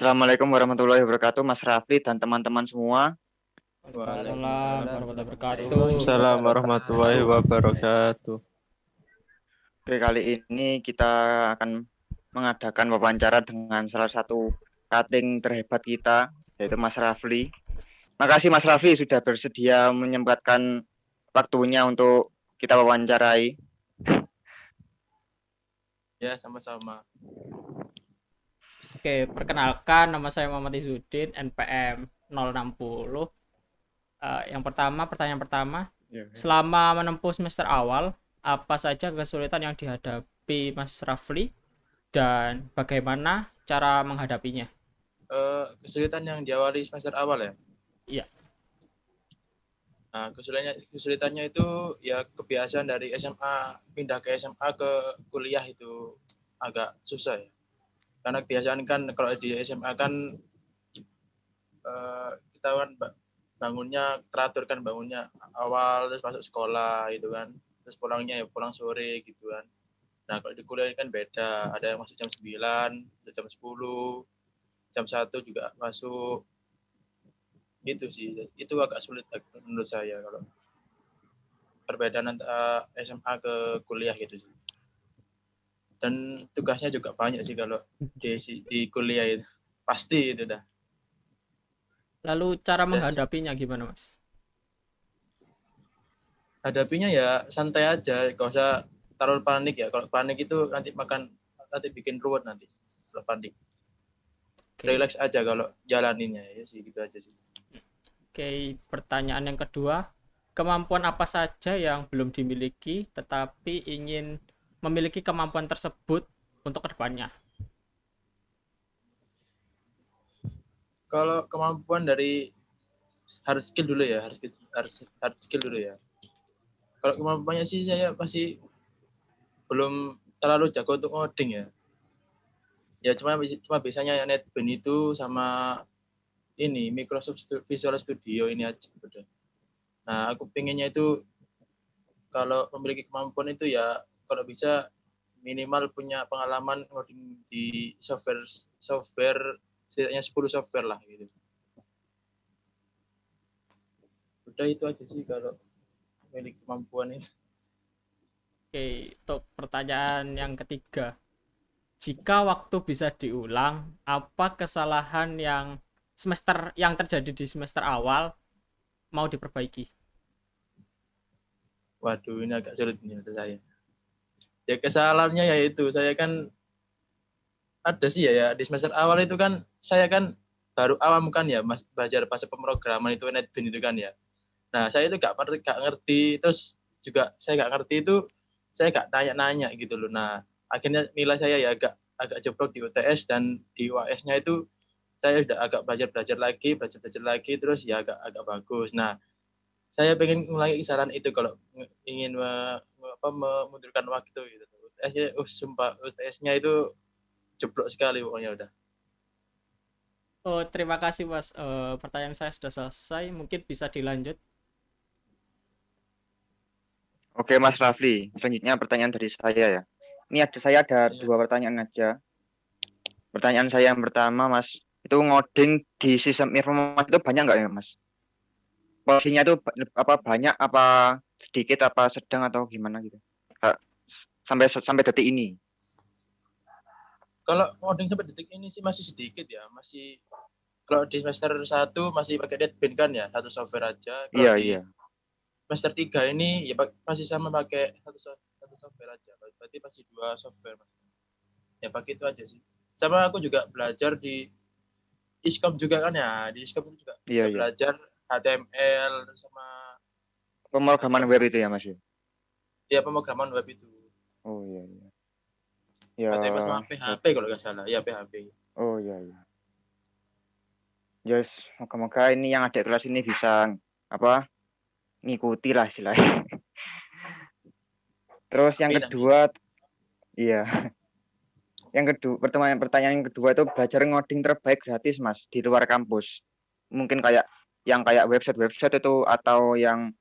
Assalamualaikum warahmatullahi wabarakatuh, Mas Rafli dan teman-teman semua. Waalaikumsalam Waalaikumsalam warahmatullahi wabarakatuh. Waalaikumsalam warahmatullahi wabarakatuh. Oke, kali ini kita akan mengadakan wawancara dengan salah satu cutting terhebat kita, yaitu Mas Rafli. Makasih Mas Rafli sudah bersedia menyempatkan waktunya untuk kita wawancarai. Ya, sama-sama. Oke, perkenalkan nama saya Muhammad Izzuddin, NPM 060. Pertanyaan pertama, selama menempuh semester awal, apa saja kesulitan yang dihadapi Mas Rafli dan bagaimana cara menghadapinya? Kesulitan yang diawali semester awal ya? Iya. Nah, kesulitannya itu ya kebiasaan dari SMA, pindah ke SMA ke kuliah itu agak susah ya. Karena kebiasaan kan kalau di SMA kan kita kan bangunnya teratur kan, bangunnya awal terus masuk sekolah gitu kan. Terus pulangnya ya pulang sore gitu kan. Nah, kalau di kuliah kan beda, ada yang masuk jam 9, jam 10, jam 1 juga masuk. Itu sih, itu agak sulit menurut saya kalau perbedaan antara SMA ke kuliah gitu sih. Dan tugasnya juga banyak sih kalau di kuliah itu. Pasti itu dah. Lalu cara Ya sih. menghadapinya gimana, Mas? Hadapinya ya santai aja, gak usah taruh panik ya. Kalau panik itu nanti bikin ruwet nanti. Kalau panik. Oke. Relax aja kalau jalaninnya ya sih, gitu aja sih. Oke, pertanyaan yang kedua, kemampuan apa saja yang belum dimiliki tetapi ingin memiliki kemampuan tersebut untuk kedepannya? Kalau kemampuan dari hard skill dulu ya, hard skill dulu ya. Kalau kemampuannya sih saya masih belum terlalu jago untuk ngoding ya. Ya cuma biasanya NetBeans itu sama ini Microsoft Visual Studio ini aja udah. Nah, aku pengennya itu kalau memiliki kemampuan itu ya kalau bisa minimal punya pengalaman ngoding di software setidaknya 10 software lah gitu. Udah itu aja sih kalau memiliki kemampuan itu. Oke, untuk pertanyaan yang ketiga, jika waktu bisa diulang, apa kesalahan yang terjadi di semester awal mau diperbaiki? Waduh, ini agak sulit nih untuk saya. Ya kesalahannya ya itu, saya kan ada sih ya di semester awal itu kan saya kan baru awam kan ya Mas belajar bahasa pemrograman itu NetBeans itu kan ya. Nah, saya itu gak ngerti, terus juga saya gak ngerti itu, saya gak nanya-nanya gitu loh. Nah, akhirnya nilai saya ya agak jeblok di UTS dan di UAS-nya itu saya udah agak belajar-belajar lagi, terus ya agak bagus. Nah, saya pengen mengulangi kisaran itu kalau ingin memundurkan waktu gitu. UTS-nya, sumpah UTS-nya itu jeblok sekali pokoknya udah. Oh, terima kasih Mas. Pertanyaan saya sudah selesai. Mungkin bisa dilanjut. Oke Mas Rafli, selanjutnya pertanyaan dari saya ya. Saya ada Ya. dua pertanyaan aja. Pertanyaan saya yang pertama, Mas, itu ngoding di sistem informasi itu banyak nggak ya, Mas? Porsinya itu banyak, apa sedikit, apa sedang atau gimana gitu? Sampai detik ini. Kalau coding sampai detik ini sih masih sedikit ya, masih kalau di semester 1 masih pakai NetBeans kan ya, satu software aja. Kalau Iya, di iya. semester 3 ini ya masih sama pakai satu software aja. Berarti masih dua software Mas. Ya pakai itu aja sih. Sama aku juga belajar di ISKOM juga kan ya. Di ISKOM itu Iya, juga iya. belajar HTML sama Pemrograman web itu ya, Mas? ya pemrograman web itu. Oh, iya, iya. Ya, HTML sama ya. PHP kalau nggak salah. Ya PHP. Oh, iya, iya. Yes, moga-moga ini yang adik kelas ini bisa apa ngikuti lah istilahnya. Terus yang Amin, amin. kedua, iya. Yang kedua, pertanyaan yang kedua itu belajar ngoding terbaik gratis, Mas, di luar kampus. Mungkin kayak website-website itu atau yang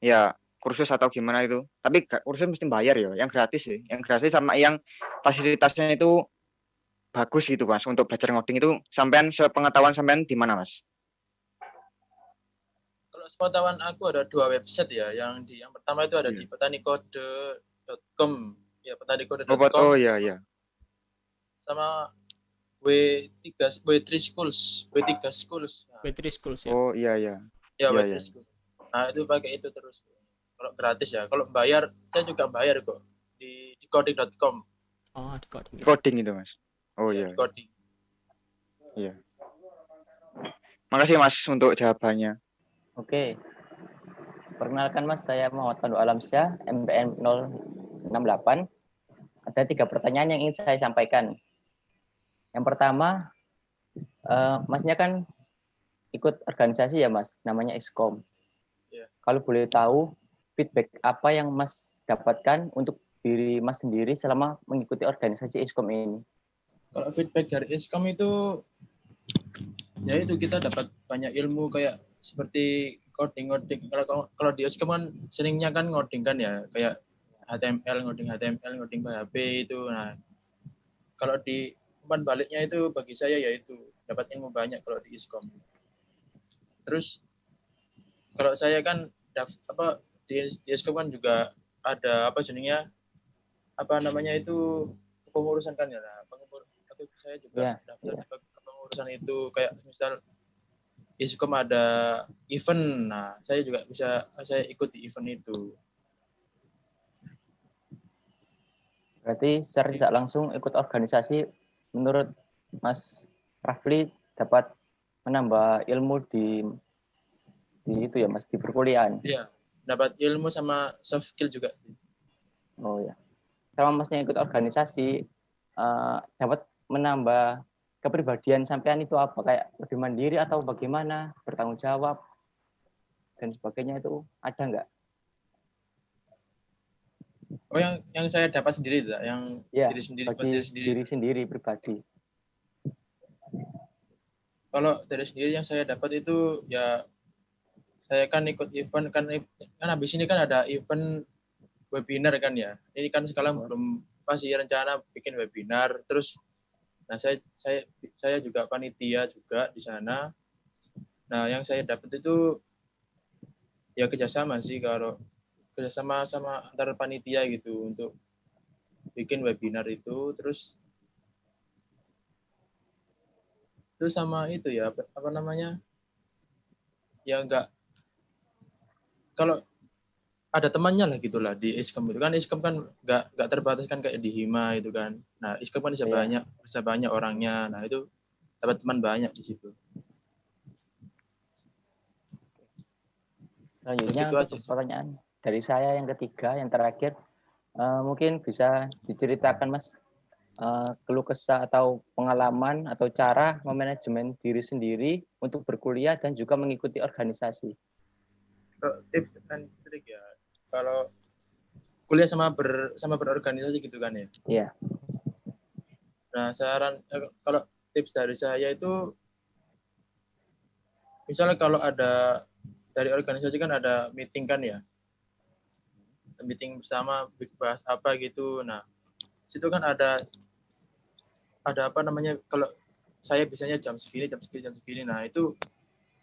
ya kursus atau gimana itu. Tapi kursus mesti bayar ya, yang gratis sih. Yang gratis sama yang fasilitasnya itu bagus gitu Mas untuk belajar ngoding itu sampean sepengetahuan sampean di mana Mas? Kalau sepengetahuan aku ada 2 website ya, yang pertama itu ada Iya. di petanikode.com, ya Oh, petanikode.com iya iya. sama W3 Schools, W3 Schools. Nah, W3 Schools ya. Oh iya iya. ya Iya W3 iya. Schools. Nah, itu pakai itu terus. Kalau gratis ya, kalau bayar saya juga bayar kok di coding.com. Oh, di coding. Coding itu Mas. Oh Ya, iya. di coding. Iya. Makasih Mas untuk jawabannya. Oke. Perkenalkan Mas, saya Muhammad Pandu Alamsyah, MPN 068. Ada 3 pertanyaan yang ingin saya sampaikan. Yang pertama, Masnya kan ikut organisasi ya Mas, namanya ISKOM. Iya. Kalau boleh tahu, feedback apa yang Mas dapatkan untuk diri Mas sendiri selama mengikuti organisasi ISKOM ini? Kalau feedback dari ISKOM itu, ya itu kita dapat banyak ilmu kayak seperti coding. Kalau di ISKOM kan seringnya kan ngoding kan ya, kayak ngoding HTML, ngoding PHP itu. Nah, kalau di umpan baliknya itu bagi saya yaitu dapat ilmu banyak kalau di ISKOM. Terus kalau saya kan di ISKOM kan juga ada apa namanya itu kepengurusan kan ya. Nah, saya juga daftar di kepengurusan itu kayak misal ISKOM ada event, nah saya ikut di event itu. Berarti secara tidak langsung ikut organisasi, menurut Mas Rafli dapat menambah ilmu di itu ya Mas, di perkuliahan. Iya, dapat ilmu sama soft skill juga. Oh ya. Selama Masnya ikut organisasi, dapat menambah kepribadian sampean itu apa? Kayak lebih mandiri atau bagaimana? Bertanggung jawab dan sebagainya itu ada nggak? Oh, yang saya dapat sendiri lah, yang Ya, diri sendiri buat bagi diri sendiri. diri sendiri pribadi. Kalau dari sendiri yang saya dapat itu ya saya kan ikut event kan habis ini kan ada event webinar kan ya. Ini kan sekarang belum masih rencana bikin webinar. Terus nah saya juga panitia juga di sana. Nah, yang saya dapat itu ya kerjasama sih, kalau kerjasama sama antar panitia gitu untuk bikin webinar itu. Terus sama itu ya apa namanya ya enggak, kalau ada temannya lah gitulah di ISKOM itu kan. ISKOM kan nggak terbatas kan kayak di Hima itu kan. Nah, ISKOM kan bisa banyak orangnya. Nah, itu dapat teman banyak di situ. Selanjutnya Begitu untuk aja sih. pertanyaan dari saya yang ketiga, yang terakhir, mungkin bisa diceritakan Mas, keluh kesah atau pengalaman atau cara memanajemen diri sendiri untuk berkuliah dan juga mengikuti organisasi. Tips dan trik ya, kalau kuliah sama berorganisasi gitu kan ya. Iya. Nah, kalau tips dari saya itu, misalnya kalau ada dari organisasi kan ada meeting kan ya, meeting bersama bahas apa gitu. Nah, situ kan ada apa namanya, kalau saya biasanya jam segini. Nah, itu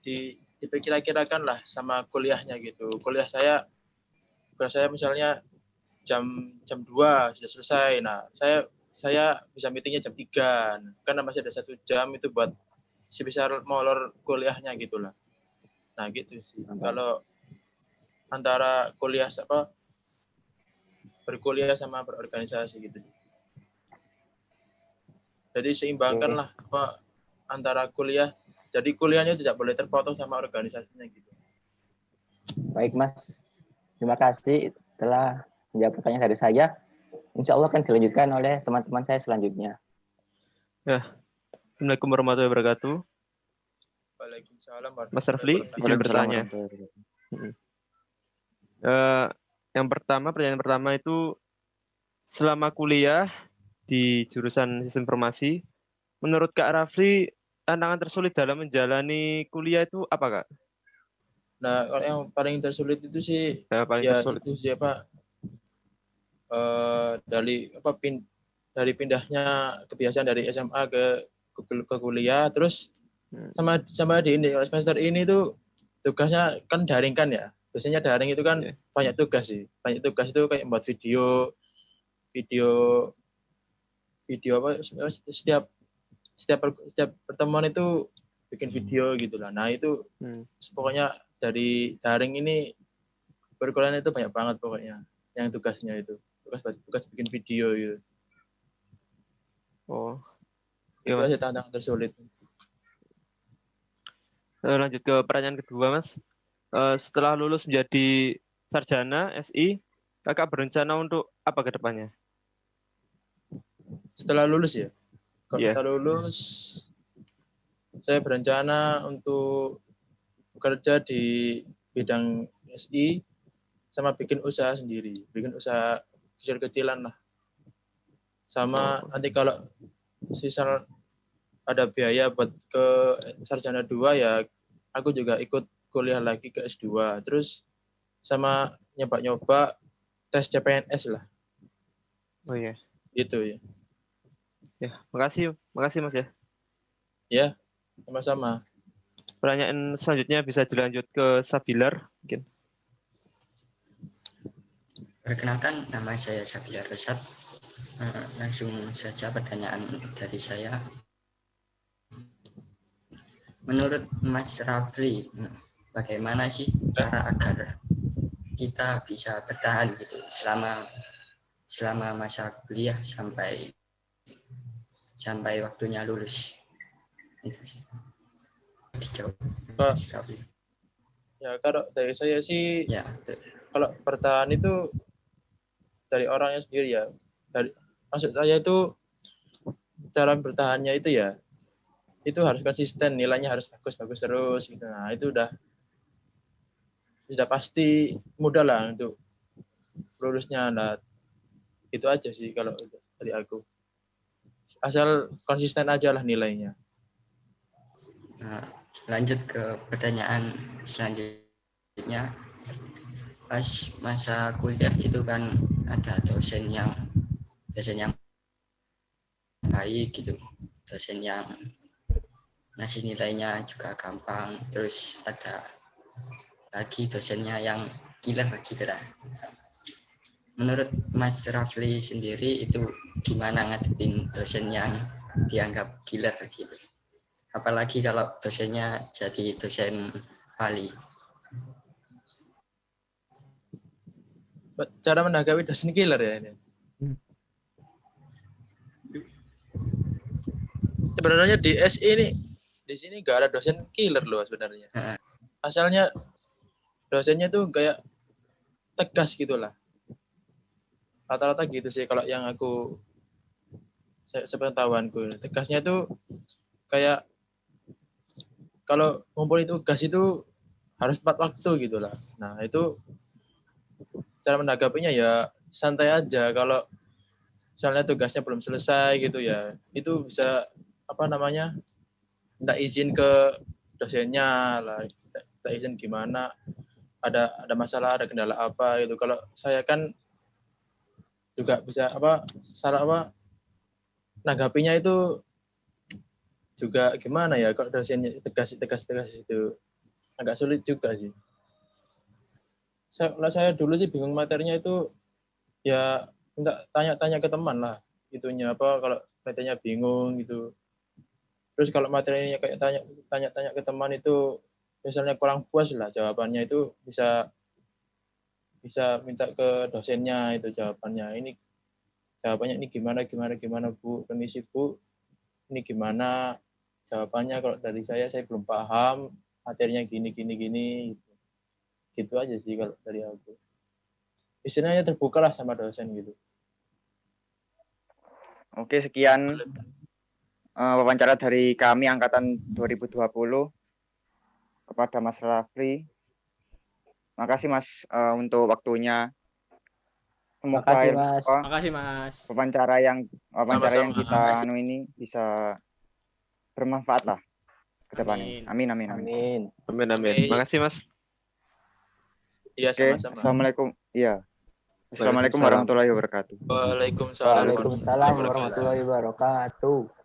diperkira-kirakan lah sama kuliahnya gitu. Kuliah saya misalnya jam 2 sudah selesai. Nah, saya bisa meetingnya jam 3 karena masih ada 1 jam itu buat sebesar molor kuliahnya gitulah. Nah, gitu sih. Kalau antara berkuliah sama berorganisasi gitu. Jadi seimbangkan lah antara kuliah. Jadi kuliahnya tidak boleh terpotong sama organisasinya gitu. Baik Mas, terima kasih telah menjawab pertanyaan dari saya. Insya Allah akan dilanjutkan oleh teman-teman saya selanjutnya. Assalamualaikum warahmatullahi wabarakatuh. Waalaikumsalam. Mas Rafli, izin bertanya. Pertanyaan pertama itu, selama kuliah di jurusan sistem informasi, menurut Kak Rafli, tantangan tersulit dalam menjalani kuliah itu apa, Kak? Nah, kalau yang paling tersulit itu sih Tersulit. itu sih dari dari pindahnya kebiasaan dari SMA ke kuliah, terus sama di ini kalau semester ini tuh tugasnya kan daring kan ya. Biasanya daring itu kan Iya. banyak tugas sih. Banyak tugas itu kayak buat video video video apa setiap pertemuan itu bikin video gitu lah. Nah, itu Hmm. pokoknya dari daring ini perkuliahan itu banyak banget pokoknya yang tugasnya itu. Tugas bikin video gitu. Oh, Itu oke, aja Mas. tantangan tersulit. Lanjut ke pertanyaan kedua, Mas. Setelah lulus menjadi sarjana SI, Kakak berencana untuk apa ke depannya? Setelah lulus ya. Kalau Iya. setelah lulus saya berencana untuk bekerja di bidang SI sama bikin usaha sendiri, bikin usaha kecil-kecilan lah. Sama nanti kalau sisa ada biaya buat ke sarjana 2 ya aku juga ikut kuliah lagi ke S2. Terus sama nyoba-nyoba tes CPNS lah Oh iya. gitu ya. Ya, makasih Mas ya. Ya, sama-sama. Pertanyaan selanjutnya bisa dilanjut ke Sabilar mungkin. Perkenalkan, nama saya Sabilar Resat. Langsung saja pertanyaan dari saya. Menurut Mas Rafli, bagaimana sih cara agar kita bisa bertahan gitu selama masa kuliah sampai waktunya lulus? Itu sih. Dijawab, Mas Rafli. Ya, kalau dari saya sih Ya, kalau bertahan itu dari orangnya sendiri ya. Maksud saya itu cara bertahannya itu ya itu harus konsisten, nilainya harus bagus terus gitu. Nah, itu sudah pasti mudah lah untuk lulusnya. Nah, itu aja sih kalau dari aku. Asal konsisten aja lah nilainya. lanjut ke pertanyaan selanjutnya. Pas masa kuliah itu kan ada dosen yang baik gitu, dosen yang ngasih nilainya juga gampang, terus ada lagi dosennya yang killer gitu lah. Menurut Mas Rafli sendiri itu gimana ngadepin dosen yang dianggap killer gitu, apalagi kalau dosennya jadi dosen wali? Cara menanggapi dosen killer ya ini. Sebenarnya di SI ini di sini nggak ada dosen killer loh sebenarnya. Asalnya dosennya tuh kayak tegas gitulah. Rata-rata gitu sih kalau yang aku sepengetahuanku. Tegasnya tuh kayak kalau ngumpulin tugas itu harus tepat waktu gitulah. Nah, itu cara menanggapinya ya santai aja. Kalau misalnya tugasnya belum selesai gitu ya, itu bisa apa namanya? Minta izin ke dosennya lah, minta izin gimana, ada masalah, ada kendala apa gitu. Kalau saya kan juga bisa cara nanggapinya itu juga gimana ya, kalau dosennya tegas itu agak sulit juga sih. Saya dulu sih bingung materinya itu ya minta tanya-tanya ke teman lah itunya apa kalau materinya bingung gitu. Terus kalau materinya kayak tanya-tanya ke teman itu misalnya kurang puas lah jawabannya itu bisa minta ke dosennya itu jawabannya ini gimana Bu, permisi Bu, ini gimana jawabannya, kalau dari saya belum paham materinya gini gitu aja sih kalau dari aku. Istilahnya terbuka lah sama dosen gitu. Oke, sekian wawancara dari kami angkatan 2020 kepada Mas Rafli. Makasih Mas untuk waktunya. Semoga Makasih, Mas. Makasih Mas. wawancara yang Sama-sama. kita ini bisa bermanfaat lah ke depannya. Amin. Amin. Amin. Amin. Oke. Makasih Mas. Iya, Oke, sama-sama. Assalamualaikum. Iya. Assalamualaikum warahmatullahi wabarakatuh. Waalaikumsalam. Waalaikumsalam warahmatullahi wabarakatuh.